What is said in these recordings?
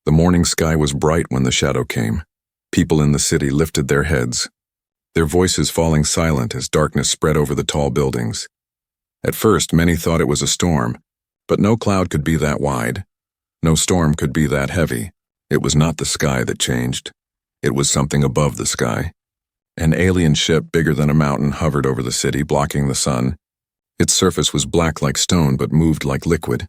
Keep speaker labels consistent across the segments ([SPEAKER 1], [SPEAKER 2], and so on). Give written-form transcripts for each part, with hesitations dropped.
[SPEAKER 1] The morning sky was bright when the shadow came. People in the city lifted their heads, their voices falling silent as darkness spread over the tall buildings. At first, many thought it was a storm, but no cloud could be that wide. No storm could be that heavy. It was not the sky that changed. It was something above the sky. An alien ship bigger than a mountain hovered over the city, blocking the sun. Its surface was black like stone but moved like liquid.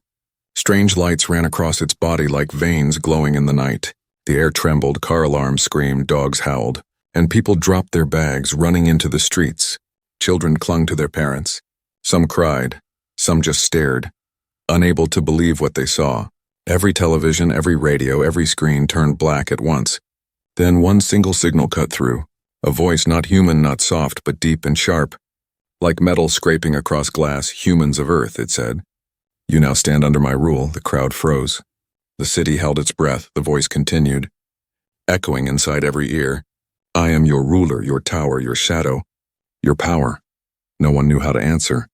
[SPEAKER 1] Strange lights ran across its body like veins glowing in the night. The air trembled, car alarms screamed, dogs howled, and people dropped their bags, running into the streets. Children clung to their parents. Some cried, some just stared, unable to believe what they saw. Every television, every radio, every screen turned black at once. Then one single signal cut through. A voice not human, not soft, but deep and sharp. Like metal scraping across glass, humans of Earth, it said. You now stand under my rule. The crowd froze. The city held its breath. The voice continued, echoing inside every ear. I am your ruler, your tower, your shadow, your power. No one knew how to answer.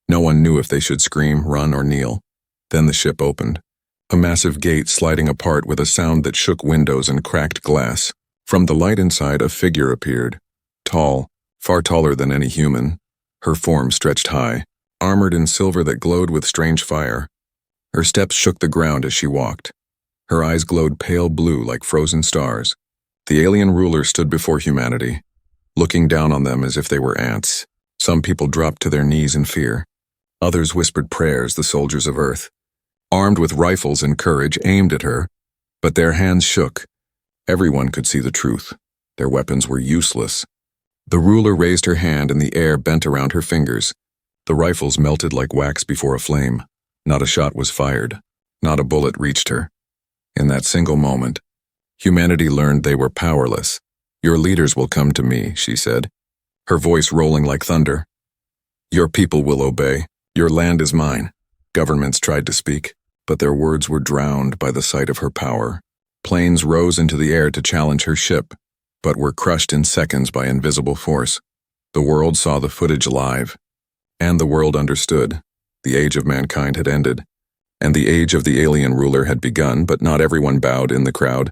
[SPEAKER 1] No one knew if they should scream, run, or kneel. Then the ship opened. A massive gate sliding apart with a sound that shook windows and cracked glass. From the light inside, a figure appeared. Tall, far taller than any human. Her form stretched high, armored in silver that glowed with strange fire. Her steps shook the ground as she walked. Her eyes glowed pale blue like frozen stars. The alien ruler stood before humanity, looking down on them as if they were ants. Some people dropped to their knees in fear. Others whispered prayers, the soldiers of Earth. Armed with rifles and courage, aimed at her, but their hands shook. Everyone could see the truth. Their weapons were useless. The ruler raised her hand and the air bent around her fingers. The rifles melted like wax before a flame. Not a shot was fired. Not a bullet reached her. In that single moment, humanity learned they were powerless. Your leaders will come to me, she said, her voice rolling like thunder. Your people will obey. Your land is mine. Governments tried to speak, but their words were drowned by the sight of her power. Planes rose into the air to challenge her ship, but were crushed in seconds by invisible force. The world saw the footage live, and the world understood. The age of mankind had ended, and the age of the alien ruler had begun, but not everyone bowed in the crowd.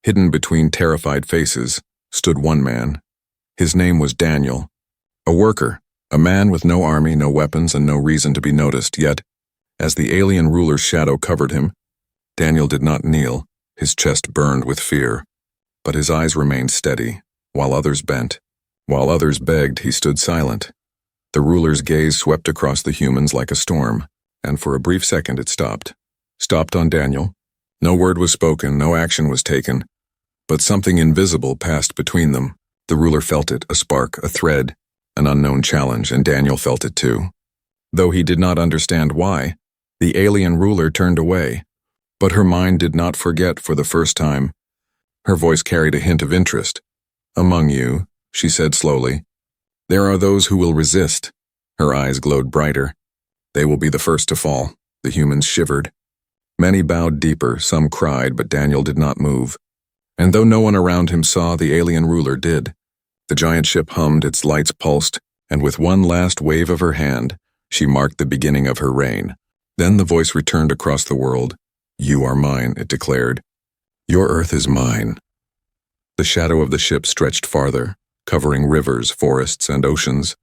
[SPEAKER 1] Hidden between terrified faces stood one man. His name was Daniel, a worker, a man with no army, no weapons, and no reason to be noticed. Yet, as the alien ruler's shadow covered him, Daniel did not kneel. His chest burned with fear, but his eyes remained steady, while others bent. While others begged, he stood silent. The ruler's gaze swept across the humans like a storm, and for a brief second it stopped. Stopped on Daniel. No word was spoken, no action was taken, but something invisible passed between them. The ruler felt it, a spark, a thread, an unknown challenge, and Daniel felt it too. Though he did not understand why, the alien ruler turned away. But her mind did not forget for the first time. Her voice carried a hint of interest. Among you, she said slowly, there are those who will resist. Her eyes glowed brighter. They will be the first to fall. The humans shivered. Many bowed deeper, some cried, but Daniel did not move. And though no one around him saw, the alien ruler did. The giant ship hummed, its lights pulsed, and with one last wave of her hand, she marked the beginning of her reign. Then the voice returned across the world. You are mine, it declared. Your Earth is mine. The shadow of the ship stretched farther, covering rivers, forests, and oceans.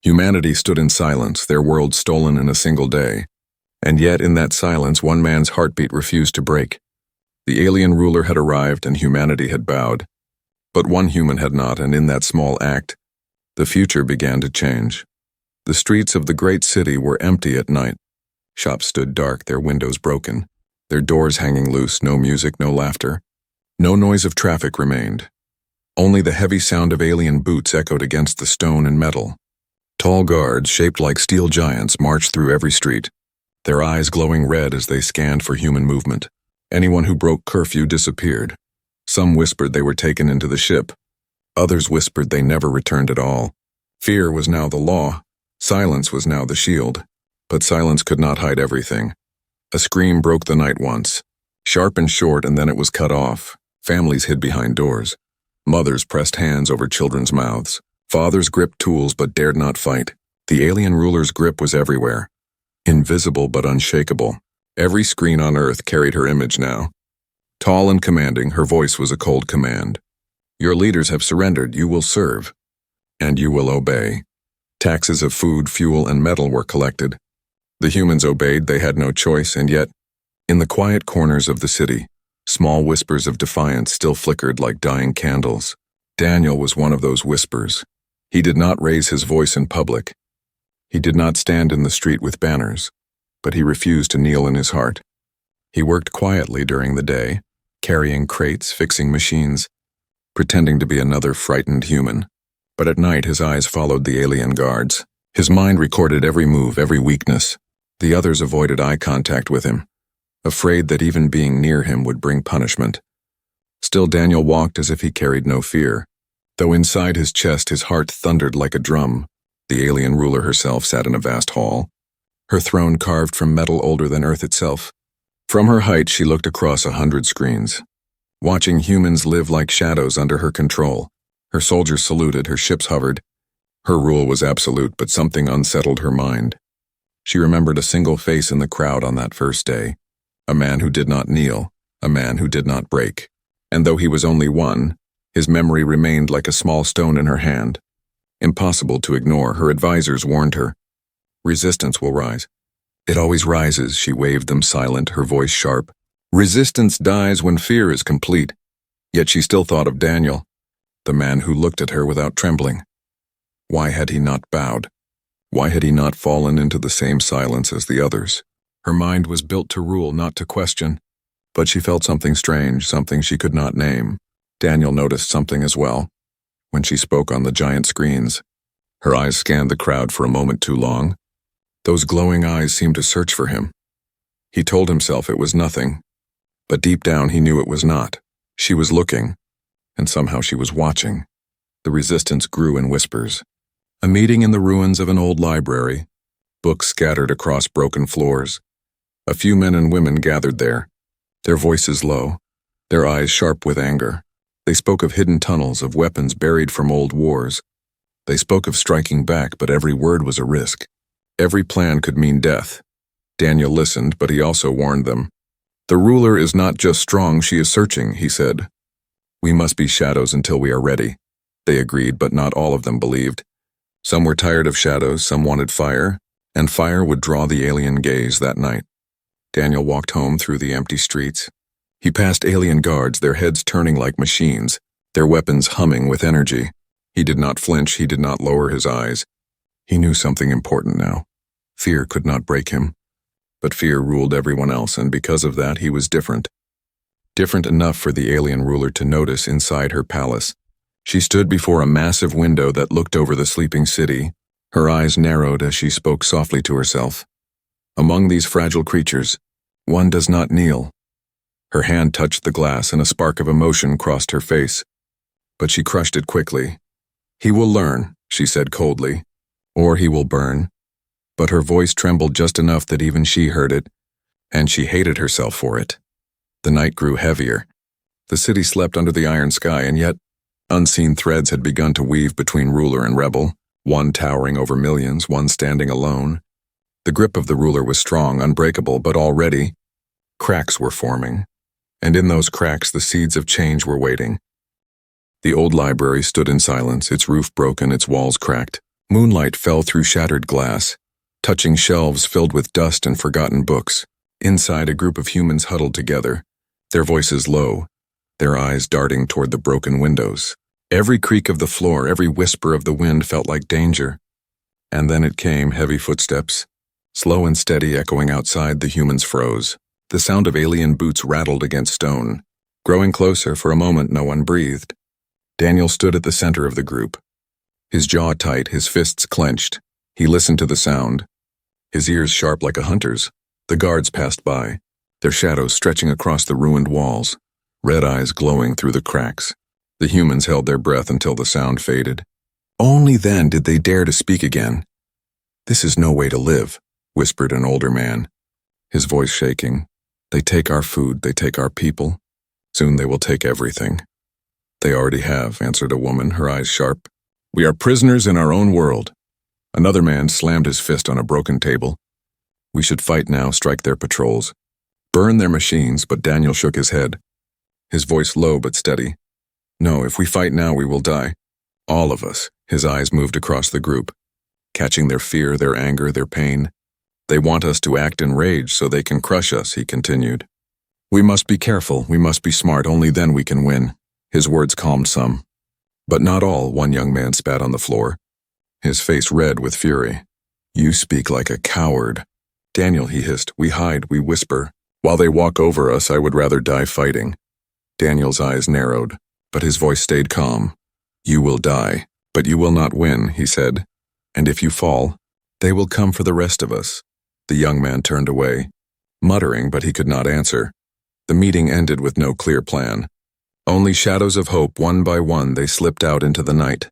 [SPEAKER 1] Humanity stood in silence, their world stolen in a single day. And yet in that silence, one man's heartbeat refused to break. The alien ruler had arrived and humanity had bowed. But one human had not, and in that small act, the future began to change. The streets of the great city were empty at night. Shops stood dark, their windows broken. Their doors hanging loose, no music, no laughter. No noise of traffic remained. Only the heavy sound of alien boots echoed against the stone and metal. Tall guards, shaped like steel giants, marched through every street, their eyes glowing red as they scanned for human movement. Anyone who broke curfew disappeared. Some whispered they were taken into the ship. Others whispered they never returned at all. Fear was now the law. Silence was now the shield. But silence could not hide everything. A scream broke the night once, sharp and short, and then it was cut off. Families hid behind doors. Mothers pressed hands over children's mouths. Fathers gripped tools but dared not fight. The alien ruler's grip was everywhere, invisible but unshakable. Every screen on Earth carried her image now. Tall and commanding, her voice was a cold command. Your leaders have surrendered, you will serve. And you will obey. Taxes of food, fuel, and metal were collected. The humans obeyed, they had no choice, and yet, in the quiet corners of the city, small whispers of defiance still flickered like dying candles. Daniel was one of those whispers. He did not raise his voice in public. He did not stand in the street with banners, but he refused to kneel in his heart. He worked quietly during the day, carrying crates, fixing machines, pretending to be another frightened human. But at night his eyes followed the alien guards. His mind recorded every move, every weakness. The others avoided eye contact with him, afraid that even being near him would bring punishment. Still Daniel walked as if he carried no fear, though inside his chest his heart thundered like a drum. The alien ruler herself sat in a vast hall, her throne carved from metal older than Earth itself. From her height she looked across 100 screens, watching humans live like shadows under her control. Her soldiers saluted, her ships hovered. Her rule was absolute, but something unsettled her mind. She remembered a single face in the crowd on that first day, a man who did not kneel, a man who did not break. And though he was only one, his memory remained like a small stone in her hand. Impossible to ignore, her advisors warned her. Resistance will rise. It always rises, she waved them silent, her voice sharp. Resistance dies when fear is complete. Yet she still thought of Daniel, the man who looked at her without trembling. Why had he not bowed? Why had he not fallen into the same silence as the others? Her mind was built to rule, not to question. But she felt something strange, something she could not name. Daniel noticed something as well. When she spoke on the giant screens, her eyes scanned the crowd for a moment too long. Those glowing eyes seemed to search for him. He told himself it was nothing, but deep down he knew it was not. She was looking, and somehow she was watching. The resistance grew in whispers. A meeting in the ruins of an old library, books scattered across broken floors. A few men and women gathered there, their voices low, their eyes sharp with anger. They spoke of hidden tunnels, of weapons buried from old wars. They spoke of striking back, but every word was a risk. Every plan could mean death. Daniel listened, but he also warned them. The ruler is not just strong, she is searching, he said. We must be shadows until we are ready. They agreed, but not all of them believed. Some were tired of shadows, some wanted fire, and fire would draw the alien gaze that night. Daniel walked home through the empty streets. He passed alien guards, their heads turning like machines, their weapons humming with energy. He did not flinch, he did not lower his eyes. He knew something important now. Fear could not break him. But fear ruled everyone else, and because of that he was different. Different enough for the alien ruler to notice inside her palace. She stood before a massive window that looked over the sleeping city. Her eyes narrowed as she spoke softly to herself. Among these fragile creatures, one does not kneel. Her hand touched the glass and a spark of emotion crossed her face. But she crushed it quickly. He will learn, she said coldly, or he will burn. But her voice trembled just enough that even she heard it, and she hated herself for it. The night grew heavier. The city slept under the iron sky, and yet unseen threads had begun to weave between ruler and rebel, one towering over millions, one standing alone. The grip of the ruler was strong, unbreakable, but already cracks were forming. And in those cracks the seeds of change were waiting. The old library stood in silence, its roof broken, its walls cracked. Moonlight fell through shattered glass, touching shelves filled with dust and forgotten books. Inside, a group of humans huddled together, their voices low, their eyes darting toward the broken windows. Every creak of the floor, every whisper of the wind felt like danger. And then it came, heavy footsteps. Slow and steady, echoing outside, the humans froze. The sound of alien boots rattled against stone. Growing closer, for a moment no one breathed. Daniel stood at the center of the group. His jaw tight, his fists clenched. He listened to the sound, his ears sharp like a hunter's. The guards passed by, their shadows stretching across the ruined walls, red eyes glowing through the cracks. The humans held their breath until the sound faded. Only then did they dare to speak again. "This is no way to live," whispered an older man, his voice shaking. "They take our food, they take our people. Soon they will take everything." "They already have," answered a woman, her eyes sharp. "We are prisoners in our own world." Another man slammed his fist on a broken table. "We should fight now, strike their patrols, burn their machines," but Daniel shook his head. his voice low but steady. "No, if we fight now, we will die. All of us." His eyes moved across the group, catching their fear, their anger, their pain. "They want us to act in rage so they can crush us," he continued. "We must be careful, we must be smart, only then we can win." His words calmed some. But not all, one young man spat on the floor, his face red with fury. "You speak like a coward." "Daniel," he hissed, "we hide, we whisper. While they walk over us, I would rather die fighting." Daniel's eyes narrowed, but his voice stayed calm. "You will die, but you will not win," he said. "And if you fall, they will come for the rest of us." The young man turned away, muttering, but he could not answer. The meeting ended with no clear plan. Only shadows of hope, one by one, they slipped out into the night.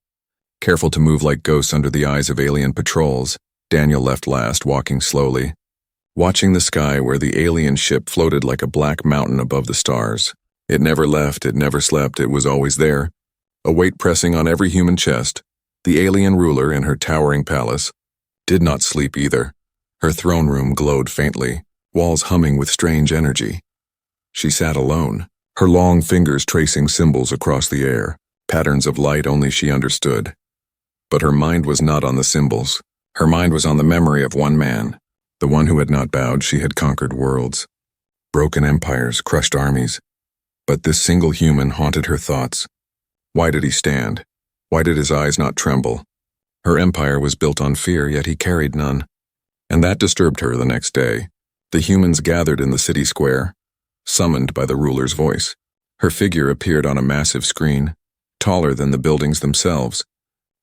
[SPEAKER 1] Careful to move like ghosts under the eyes of alien patrols, Daniel left last, walking slowly, watching the sky where the alien ship floated like a black mountain above the stars. It never left, it never slept, it was always there, a weight pressing on every human chest. The alien ruler in her towering palace did not sleep either. Her throne room glowed faintly, walls humming with strange energy. She sat alone, her long fingers tracing symbols across the air, patterns of light only she understood. But her mind was not on the symbols. Her mind was on the memory of one man, the one who had not bowed. She had conquered worlds, broken empires, crushed armies. But this single human haunted her thoughts. Why did he stand? Why did his eyes not tremble? Her empire was built on fear, yet he carried none. And that disturbed her the next day. The humans gathered in the city square, summoned by the ruler's voice. Her figure appeared on a massive screen, taller than the buildings themselves.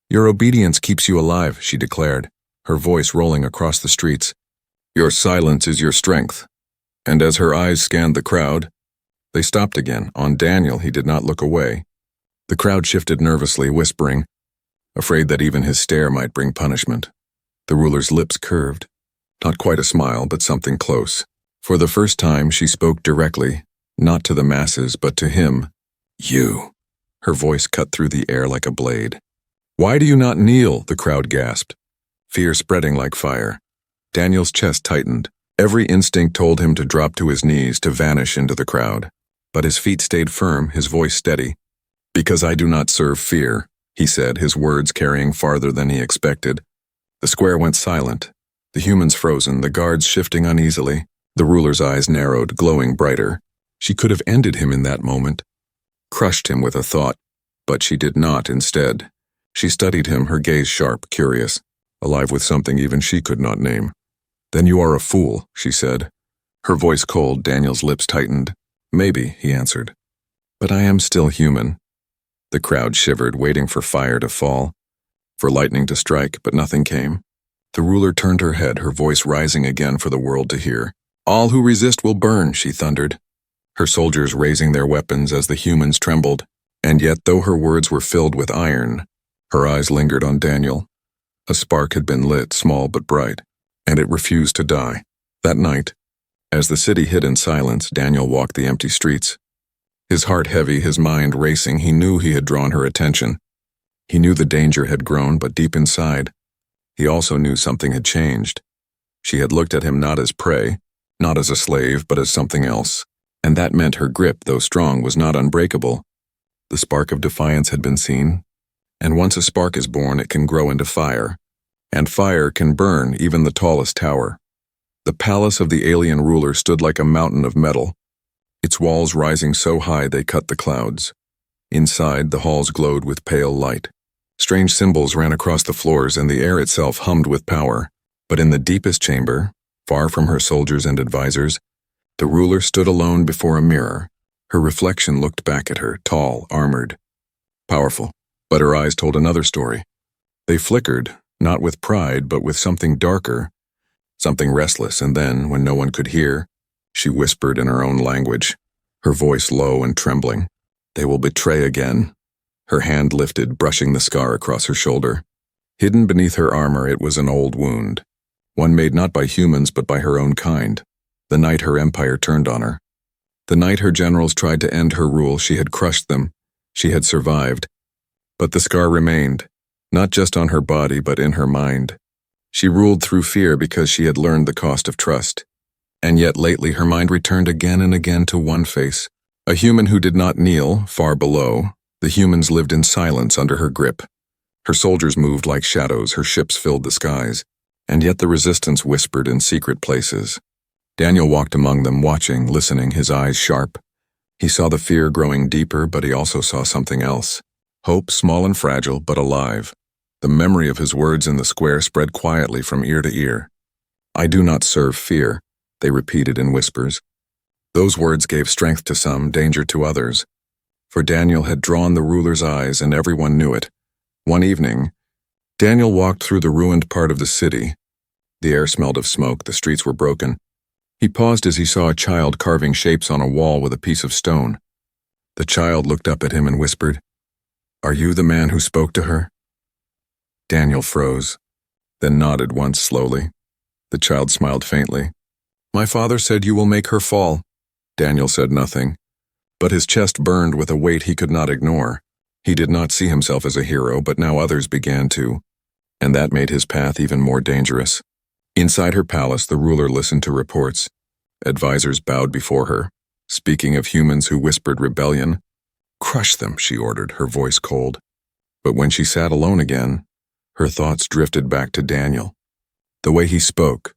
[SPEAKER 1] "Your obedience keeps you alive," she declared, her voice rolling across the streets. "Your silence is your strength." And as her eyes scanned the crowd, they stopped again. On Daniel, he did not look away. The crowd shifted nervously, whispering, afraid that even his stare might bring punishment. The ruler's lips curved. Not quite a smile, but something close. For the first time, she spoke directly, not to the masses, but to him. "You." Her voice cut through the air like a blade. "Why do you not kneel?" the crowd gasped, fear spreading like fire. Daniel's chest tightened. Every instinct told him to drop to his knees, to vanish into the crowd. But his feet stayed firm, his voice steady. "Because I do not serve fear," he said, his words carrying farther than he expected. The square went silent, the humans frozen, the guards shifting uneasily. The ruler's eyes narrowed, glowing brighter. She could have ended him in that moment, crushed him with a thought, but she did not. Instead, she studied him, her gaze sharp, curious, alive with something even she could not name. "Then you are a fool," she said. Her voice cold, Daniel's lips tightened. "Maybe," he answered. "But I am still human." The crowd shivered, waiting for fire to fall, for lightning to strike, but nothing came. The ruler turned her head, her voice rising again for the world to hear. "All who resist will burn," she thundered, her soldiers raising their weapons as the humans trembled. And yet, though her words were filled with iron, her eyes lingered on Daniel. A spark had been lit, small but bright, and it refused to die. That night, as the city hid in silence, Daniel walked the empty streets. His heart heavy, his mind racing, he knew he had drawn her attention. He knew the danger had grown, but deep inside, he also knew something had changed. She had looked at him not as prey, not as a slave, but as something else. And that meant her grip, though strong, was not unbreakable. The spark of defiance had been seen, and once a spark is born, it can grow into fire. And fire can burn even the tallest tower. The palace of the alien ruler stood like a mountain of metal, its walls rising so high they cut the clouds. Inside, the halls glowed with pale light. Strange symbols ran across the floors, and the air itself hummed with power. But in the deepest chamber, far from her soldiers and advisors, the ruler stood alone before a mirror. Her reflection looked back at her, tall, armored, powerful. But her eyes told another story. They flickered, not with pride, but with something darker, something restless. And then, when no one could hear, she whispered in her own language, her voice low and trembling. "They will betray again." Her hand lifted, brushing the scar across her shoulder. Hidden beneath her armor, it was an old wound, one made not by humans but by her own kind. The night her empire turned on her. The night her generals tried to end her rule, she had crushed them. She had survived. But the scar remained, not just on her body but in her mind. She ruled through fear because she had learned the cost of trust. And yet lately her mind returned again and again to one face, A human who did not kneel, far below, the humans lived in silence under her grip. Her soldiers moved like shadows, her ships filled the skies, and yet the resistance whispered in secret places. Daniel walked among them, watching, listening, his eyes sharp. He saw the fear growing deeper, but he also saw something else. Hope, small and fragile, but alive. The memory of his words in the square spread quietly from ear to ear. "I do not serve fear," they repeated in whispers. Those words gave strength to some, danger to others. For Daniel had drawn the ruler's eyes, and everyone knew it. One evening, Daniel walked through the ruined part of the city. The air smelled of smoke, the streets were broken. He paused as he saw a child carving shapes on a wall with a piece of stone. The child looked up at him and whispered, "Are you the man who spoke to her?" Daniel froze, then nodded once slowly. The child smiled faintly. "My father said you will make her fall." Daniel said nothing, but his chest burned with a weight he could not ignore. He did not see himself as a hero, but now others began to, and that made his path even more dangerous. Inside her palace, the ruler listened to reports. Advisors bowed before her, speaking of humans who whispered rebellion. "Crush them," she ordered, her voice cold. But when she sat alone again, her thoughts drifted back to Daniel. The way he spoke,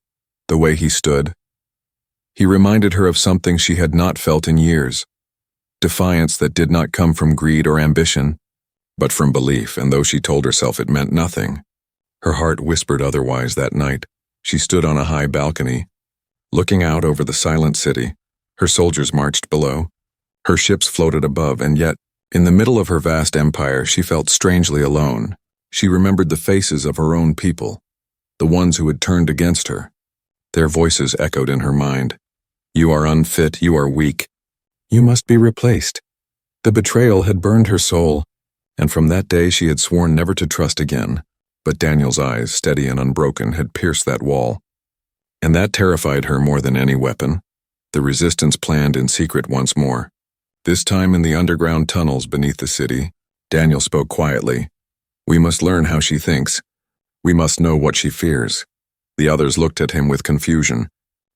[SPEAKER 1] the way he stood. He reminded her of something she had not felt in years. Defiance that did not come from greed or ambition, but from belief, and though she told herself it meant nothing, her heart whispered otherwise that night. She stood on a high balcony, looking out over the silent city. Her soldiers marched below. Her ships floated above, and yet, in the middle of her vast empire, she felt strangely alone. She remembered the faces of her own people, the ones who had turned against her. Their voices echoed in her mind. "You are unfit, you are weak. You must be replaced." The betrayal had burned her soul, and from that day she had sworn never to trust again. But Daniel's eyes, steady and unbroken, had pierced that wall. And that terrified her more than any weapon. The resistance planned in secret once more. This time in the underground tunnels beneath the city, Daniel spoke quietly. "We must learn how she thinks. We must know what she fears." The others looked at him with confusion.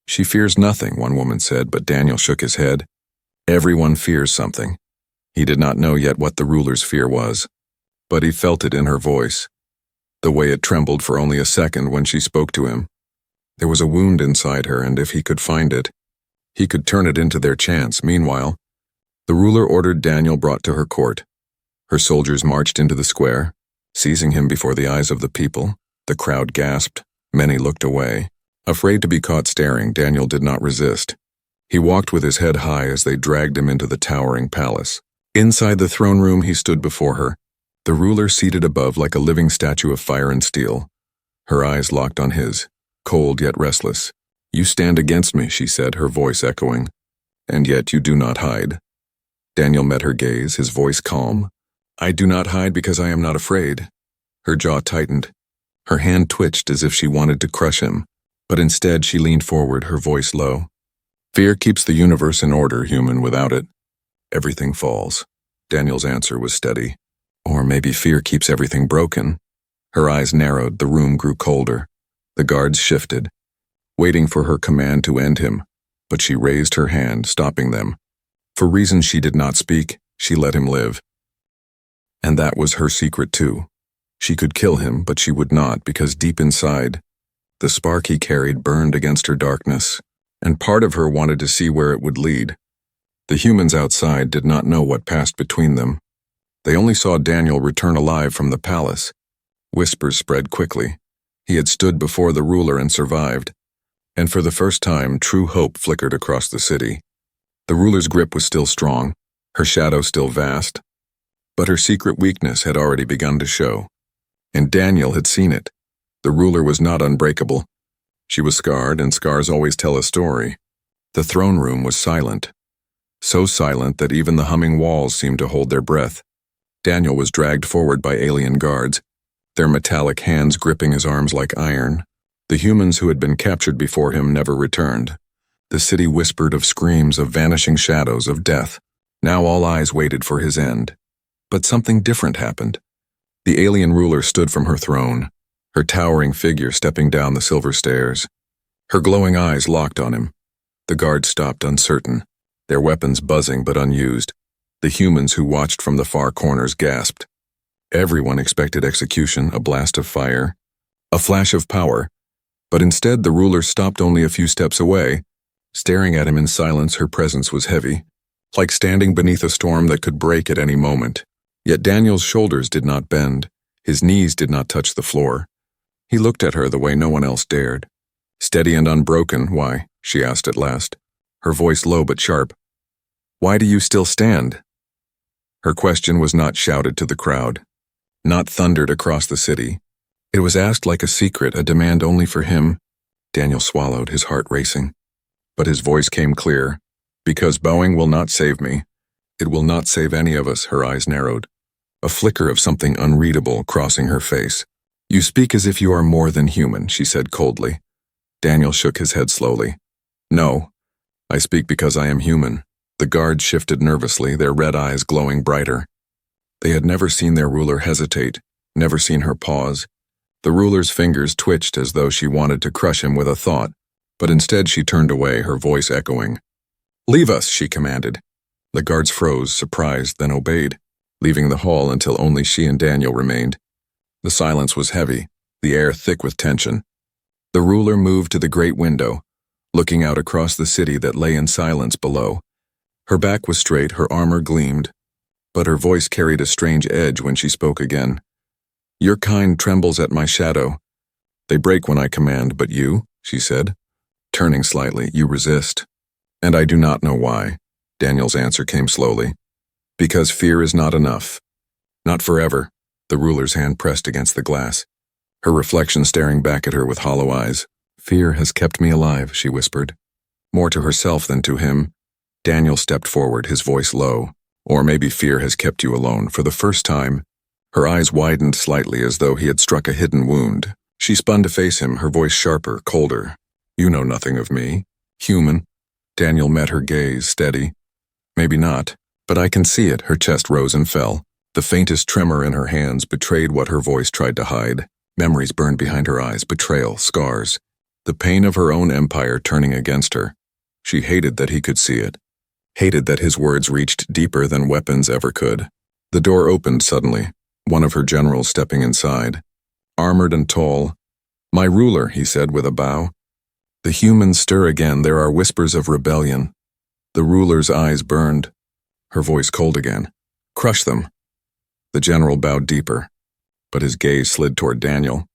[SPEAKER 1] "She fears nothing," one woman said, but Daniel shook his head. "Everyone fears something." He did not know yet what the ruler's fear was, but he felt it in her voice. The way it trembled for only a second when she spoke to him. There was a wound inside her, and if he could find it, he could turn it into their chance. Meanwhile, the ruler ordered Daniel brought to her court. Her soldiers marched into the square, seizing him before the eyes of the people. The crowd gasped. Many looked away. Afraid to be caught staring, Daniel did not resist. He walked with his head high as they dragged him into the towering palace. Inside the throne room, he stood before her, the ruler seated above like a living statue of fire and steel. Her eyes locked on his, cold yet restless. "You stand against me," she said, her voice echoing, "and yet you do not hide." Daniel met her gaze, his voice calm. "I do not hide because I am not afraid." Her jaw tightened. Her hand twitched as if she wanted to crush him, but instead she leaned forward, her voice low. "Fear keeps the universe in order, human. Without it, everything falls." Daniel's answer was steady. "Or maybe fear keeps everything broken." Her eyes narrowed, the room grew colder. The guards shifted, waiting for her command to end him, but she raised her hand, stopping them. For reasons she did not speak, she let him live. And that was her secret too. She could kill him, but she would not, because deep inside, the spark he carried burned against her darkness, and part of her wanted to see where it would lead. The humans outside did not know what passed between them. They only saw Daniel return alive from the palace. Whispers spread quickly. He had stood before the ruler and survived. And for the first time, true hope flickered across the city. The ruler's grip was still strong, her shadow still vast, but her secret weakness had already begun to show. And Daniel had seen it. The ruler was not unbreakable. She was scarred, and scars always tell a story. The throne room was silent. So silent that even the humming walls seemed to hold their breath. Daniel was dragged forward by alien guards, their metallic hands gripping his arms like iron. The humans who had been captured before him never returned. The city whispered of screams, of vanishing shadows, of death. Now all eyes waited for his end. But something different happened. The alien ruler stood from her throne, her towering figure stepping down the silver stairs. Her glowing eyes locked on him. The guard stopped, uncertain. their weapons buzzing but unused. The humans who watched from the far corners gasped. Everyone expected execution, a blast of fire, a flash of power, but instead the ruler stopped only a few steps away. Staring at him in silence, her presence was heavy, like standing beneath a storm that could break at any moment. Yet Daniel's shoulders did not bend, his knees did not touch the floor. He looked at her the way no one else dared. Steady and unbroken, why? She asked at last, her voice low but sharp. Why do you still stand? Her question was not shouted to the crowd, not thundered across the city. It was asked like a secret, a demand only for him. Daniel swallowed, his heart racing. But his voice came clear. Because bowing will not save me. It will not save any of us, her eyes narrowed. A flicker of something unreadable crossing her face. You speak as if you are more than human, she said coldly. Daniel shook his head slowly. No, I speak because I am human. The guards shifted nervously, their red eyes glowing brighter. They had never seen their ruler hesitate, never seen her pause. The ruler's fingers twitched as though she wanted to crush him with a thought, but instead she turned away, her voice echoing. Leave us, she commanded. The guards froze, surprised, then obeyed, leaving the hall until only she and Daniel remained. The silence was heavy, the air thick with tension. The ruler moved to the great window, looking out across the city that lay in silence below. Her back was straight, her armor gleamed, but her voice carried a strange edge when she spoke again. Your kind trembles at my shadow. They break when I command, but you, she said, turning slightly, you resist. And I do not know why. Daniel's answer came slowly. Because fear is not enough. Not forever. The ruler's hand pressed against the glass, her reflection staring back at her with hollow eyes. Fear has kept me alive, she whispered. More to herself than to him. Daniel stepped forward, his voice low. Or maybe fear has kept you alone. For the first time, her eyes widened slightly as though he had struck a hidden wound. She spun to face him, her voice sharper, colder. You know nothing of me. Human. Daniel met her gaze, steady. Maybe not, but I can see it. Her chest rose and fell. The faintest tremor in her hands betrayed what her voice tried to hide. Memories burned behind her eyes, betrayal, scars. The pain of her own empire turning against her. She hated that he could see it. Hated that his words reached deeper than weapons ever could. The door opened suddenly, one of her generals stepping inside. Armored and tall. My ruler, he said with a bow. The humans stir again, there are whispers of rebellion. The ruler's eyes burned, her voice cold again. Crush them. The general bowed deeper, but his gaze slid toward Daniel.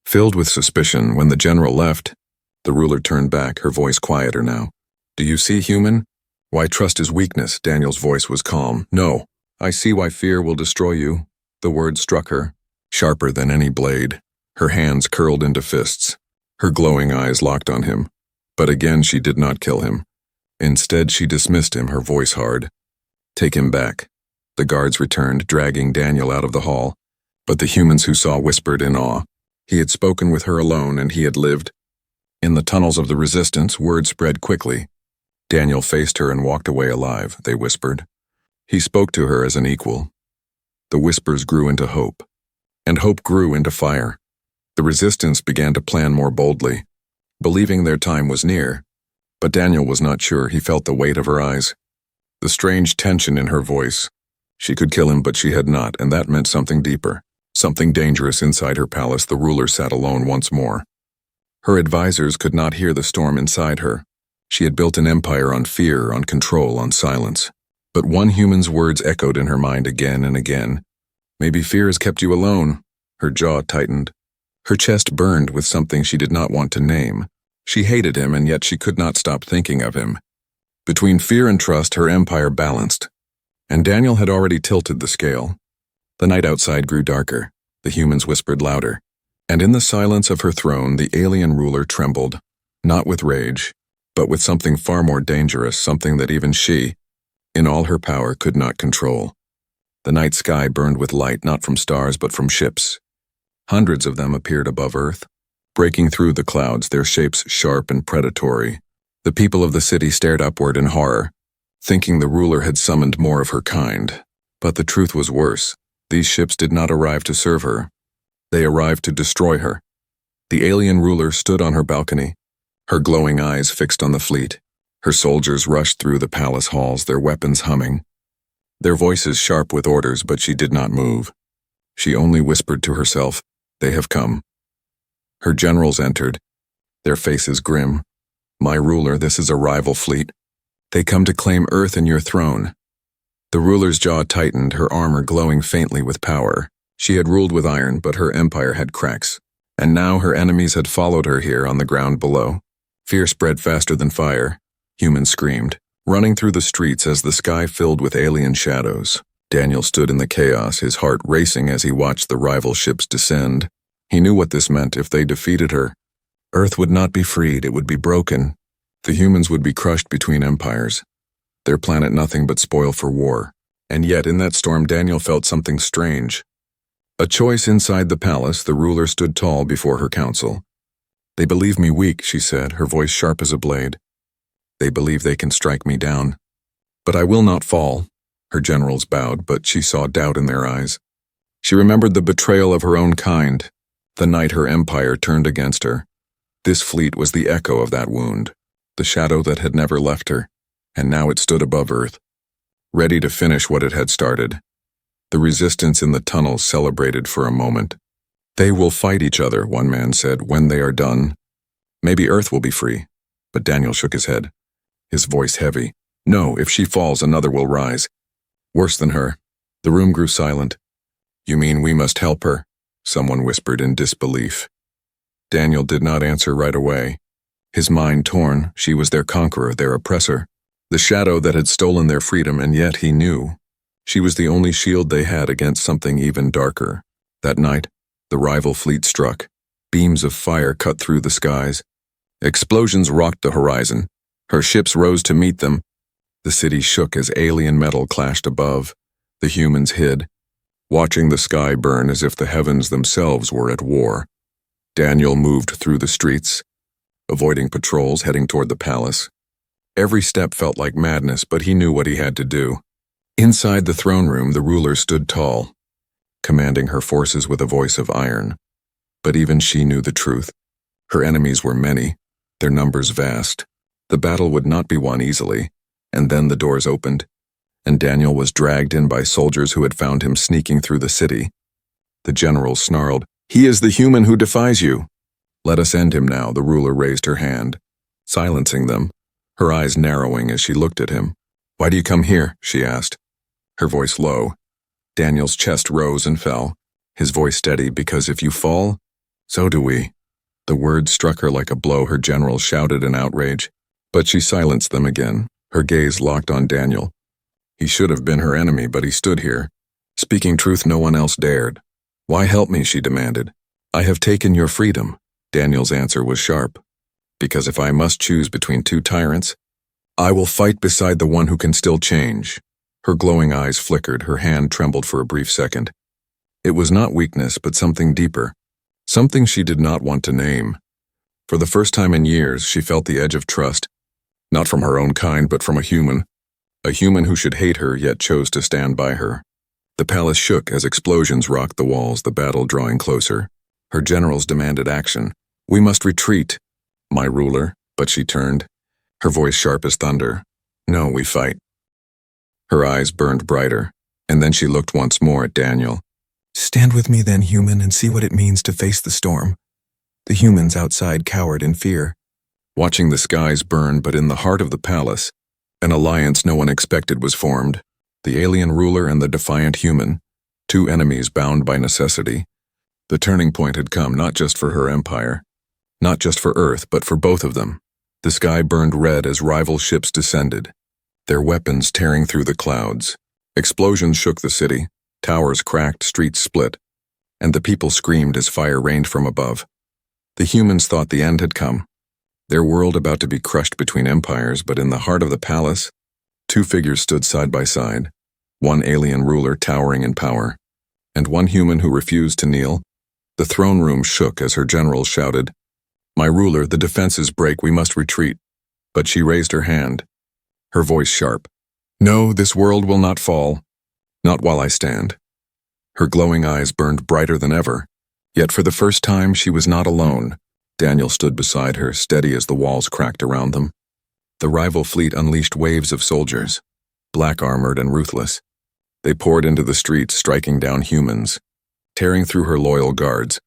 [SPEAKER 1] Filled with suspicion, when the general left, the ruler turned back, her voice quieter now. Do you see, human? Why trust is weakness? Daniel's voice was calm. No, I see why fear will destroy you. The word struck her, sharper than any blade. Her hands curled into fists. Her glowing eyes locked on him. But again she did not kill him. Instead she dismissed him, her voice hard. Take him back. The guards returned, dragging Daniel out of the hall. But the humans who saw whispered in awe. He had spoken with her alone, and he had lived. In the tunnels of the resistance, word spread quickly. Daniel faced her and walked away alive, they whispered. He spoke to her as an equal. The whispers grew into hope. And hope grew into fire. The resistance began to plan more boldly, believing their time was near. But Daniel was not sure. He felt the weight of her eyes, the strange tension in her voice. She could kill him, but she had not, and that meant something deeper, something dangerous inside her palace. The ruler sat alone once more. Her advisors could not hear the storm inside her. She had built an empire on fear, on control, on silence. But one human's words echoed in her mind again and again. Maybe fear has kept you alone. Her jaw tightened. Her chest burned with something she did not want to name. She hated him, and yet she could not stop thinking of him. Between fear and trust, her empire balanced. And Daniel had already tilted the scale. The night outside grew darker. The humans whispered louder. And in the silence of her throne, the alien ruler trembled, not with rage, but with something far more dangerous, something that even she, in all her power, could not control. The night sky burned with light, not from stars, but from ships. Hundreds of them appeared above Earth, breaking through the clouds, their shapes sharp and predatory. The people of the city stared upward in horror, thinking the ruler had summoned more of her kind. But the truth was worse. These ships did not arrive to serve her. They arrived to destroy her. The alien ruler stood on her balcony, her glowing eyes fixed on the fleet. Her soldiers rushed through the palace halls, their weapons humming. Their voices sharp with orders, but she did not move. She only whispered to herself, "They have come." Her generals entered, their faces grim. "My ruler, this is a rival fleet. They come to claim Earth and your throne." The ruler's jaw tightened, her armor glowing faintly with power. She had ruled with iron, but her empire had cracks. And now her enemies had followed her here on the ground below. Fear spread faster than fire. Humans screamed, running through the streets as the sky filled with alien shadows. Daniel stood in the chaos, his heart racing as he watched the rival ships descend. He knew what this meant. If they defeated her, Earth would not be freed, it would be broken. The humans would be crushed between empires, their planet nothing but spoil for war. And yet, in that storm, Daniel felt something strange. A choice inside the palace. The ruler stood tall before her council. "They believe me weak," she said, her voice sharp as a blade. "They believe they can strike me down. But I will not fall." Her generals bowed, but she saw doubt in their eyes. She remembered the betrayal of her own kind, the night her empire turned against her. This fleet was the echo of that wound, the shadow that had never left her, and now it stood above Earth, ready to finish what it had started. The resistance in the tunnels celebrated for a moment. "They will fight each other," one man said, "when they are done. Maybe Earth will be free." But Daniel shook his head, his voice heavy. "No, if she falls, another will rise. Worse than her." The room grew silent. "You mean we must help her?" someone whispered in disbelief. Daniel did not answer right away. His mind torn. She was their conqueror, their oppressor, the shadow that had stolen their freedom, and yet he knew. She was the only shield they had against something even darker. That night, the rival fleet struck. Beams of fire cut through the skies. Explosions rocked the horizon. Her ships rose to meet them. The city shook as alien metal clashed above. The humans hid, watching the sky burn as if the heavens themselves were at war. Daniel moved through the streets, avoiding patrols heading toward the palace. Every step felt like madness, but he knew what he had to do. Inside the throne room, the ruler stood tall, commanding her forces with a voice of iron. But even she knew the truth. Her enemies were many, their numbers vast. The battle would not be won easily. And then the doors opened, and Daniel was dragged in by soldiers who had found him sneaking through the city. The general snarled, "He is the human who defies you." "Let us end him now," the ruler raised her hand, silencing them, her eyes narrowing as she looked at him. "Why do you come here?" she asked, her voice low. Daniel's chest rose and fell, his voice steady. "Because if you fall, so do we." The words struck her like a blow. Her generals shouted in outrage, but she silenced them again, her gaze locked on Daniel. He should have been her enemy, but he stood here, speaking truth no one else dared. "Why help me?" she demanded. "I have taken your freedom." Daniel's answer was sharp. "Because if I must choose between two tyrants, I will fight beside the one who can still change." Her glowing eyes flickered, her hand trembled for a brief second. It was not weakness, but something deeper, something she did not want to name. For the first time in years, she felt the edge of trust, not from her own kind, but from a human who should hate her yet chose to stand by her. The palace shook as explosions rocked the walls, the battle drawing closer. Her generals demanded action. "We must retreat, my ruler," but she turned, her voice sharp as thunder. "No, we fight." Her eyes burned brighter, and then she looked once more at Daniel. "Stand with me then, human, and see what it means to face the storm." The humans outside cowered in fear, watching the skies burn, but in the heart of the palace, an alliance no one expected was formed. The alien ruler and the defiant human, two enemies bound by necessity. The turning point had come, not just for her empire, not just for Earth, but for both of them. The sky burned red as rival ships descended, their weapons tearing through the clouds. Explosions shook the city, towers cracked, streets split, and the people screamed as fire rained from above. The humans thought the end had come, their world about to be crushed between empires, but in the heart of the palace, two figures stood side by side, one alien ruler towering in power, and one human who refused to kneel. The throne room shook as her generals shouted, "My ruler, the defenses break, we must retreat." But she raised her hand, her voice sharp. "No, this world will not fall, not while I stand." Her glowing eyes burned brighter than ever, yet for the first time she was not alone. Daniel stood beside her, steady as the walls cracked around them. The rival fleet unleashed waves of soldiers, black-armored and ruthless. They poured into the streets, striking down humans, tearing through her loyal guards.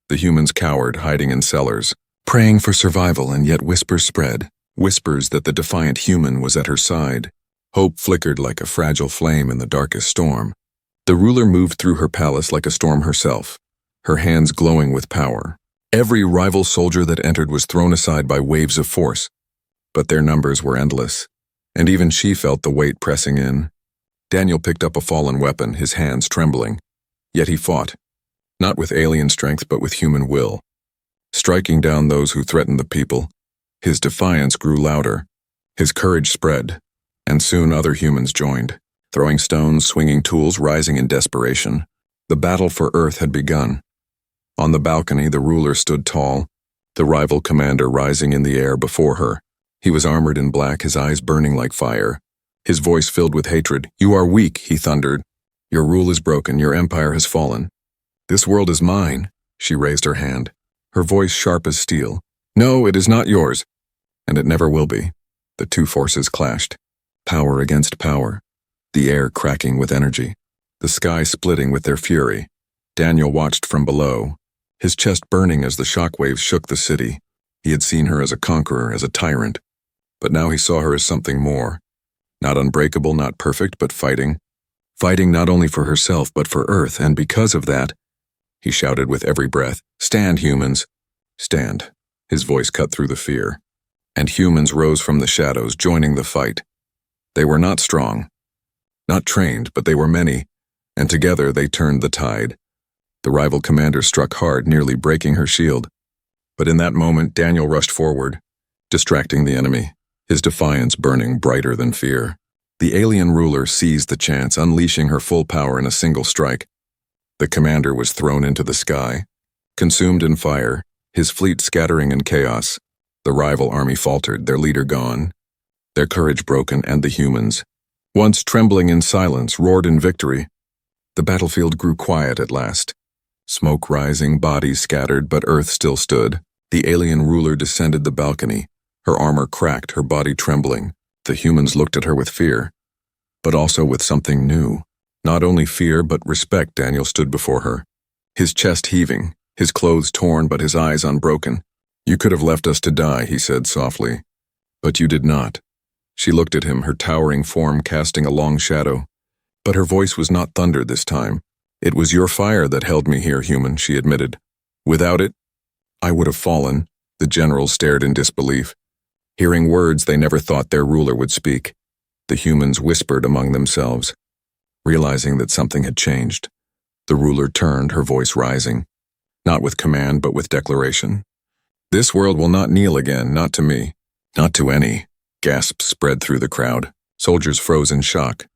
[SPEAKER 1] The humans cowered, hiding in cellars, praying for survival, and yet whispers spread, whispers that the defiant human was at her side. Hope flickered like a fragile flame in the darkest storm. The ruler moved through her palace like a storm herself, her hands glowing with power. Every rival soldier that entered was thrown aside by waves of force, but their numbers were endless, and even she felt the weight pressing in. Daniel picked up a fallen weapon, his hands trembling. Yet he fought, not with alien strength but with human will. Striking down those who threatened the people, his defiance grew louder, his courage spread, and soon other humans joined, throwing stones, swinging tools, rising in desperation. The battle for Earth had begun. On the balcony, the ruler stood tall, the rival commander rising in the air before her. He was armored in black, his eyes burning like fire, his voice filled with hatred. "You are weak," he thundered. "Your rule is broken, your empire has fallen. This world is mine." She raised her hand, her voice sharp as steel. "No, it is not yours, and it never will be." The two forces clashed, power against power, the air cracking with energy, the sky splitting with their fury. Daniel watched from below, his chest burning as the shockwaves shook the city. He had seen her as a conqueror, as a tyrant, but now he saw her as something more. Not unbreakable, not perfect, but fighting. Fighting not only for herself, but for Earth, and because of that, he shouted with every breath, "Stand, humans! Stand!" His voice cut through the fear. And humans rose from the shadows, joining the fight. They were not strong, not trained, but they were many, and together they turned the tide. The rival commander struck hard, nearly breaking her shield. But in that moment, Daniel rushed forward, distracting the enemy, his defiance burning brighter than fear. The alien ruler seized the chance, unleashing her full power in a single strike. The commander was thrown into the sky, consumed in fire, his fleet scattering in chaos. The rival army faltered, their leader gone, their courage broken, and the humans, once trembling in silence, roared in victory. The battlefield grew quiet at last. Smoke rising, bodies scattered, but Earth still stood. The alien ruler descended the balcony, her armor cracked, her body trembling. The humans looked at her with fear, but also with something new. Not only fear, but respect. Daniel stood before her, his chest heaving, his clothes torn, but his eyes unbroken. "You could have left us to die," he said softly, "but you did not." She looked at him, her towering form casting a long shadow, but her voice was not thunder this time. "It was your fire that held me here, human," she admitted. "Without it, I would have fallen." The generals stared in disbelief, hearing words they never thought their ruler would speak. The humans whispered among themselves, realizing that something had changed. The ruler turned, her voice rising, not with command but with declaration. "This world will not kneel again, not to me, not to any." Gasps spread through the crowd. Soldiers froze in shock.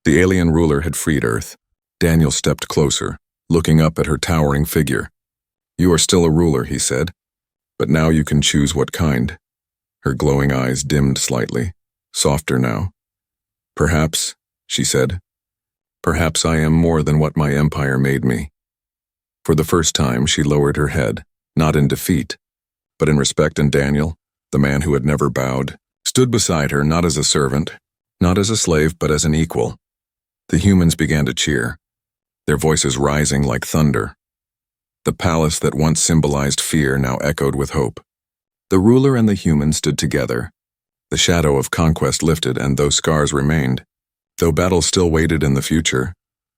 [SPEAKER 1] The alien ruler had freed Earth. Daniel stepped closer, looking up at her towering figure. "You are still a ruler," he said, "but now you can choose what kind." Her glowing eyes dimmed slightly, softer now. "Perhaps," she said, "perhaps I am more than what my empire made me." For the first time, she lowered her head, not in defeat, but in respect, and Daniel, the man who had never bowed, stood beside her, not as a servant, not as a slave, but as an equal. The humans began to cheer, their voices rising like thunder. The palace that once symbolized fear now echoed with hope. The ruler and the humans stood together. The shadow of conquest lifted, and though scars remained, though battle still waited in the future,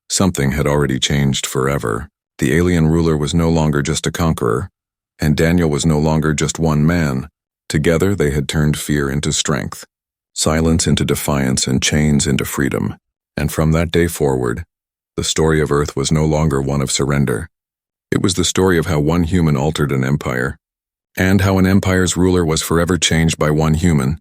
[SPEAKER 1] something had already changed forever. The alien ruler was no longer just a conqueror, and Daniel was no longer just one man. Together they had turned fear into strength, silence into defiance, and chains into freedom. And from that day forward, the story of Earth was no longer one of surrender. It was the story of how one human altered an empire, and how an empire's ruler was forever changed by one human.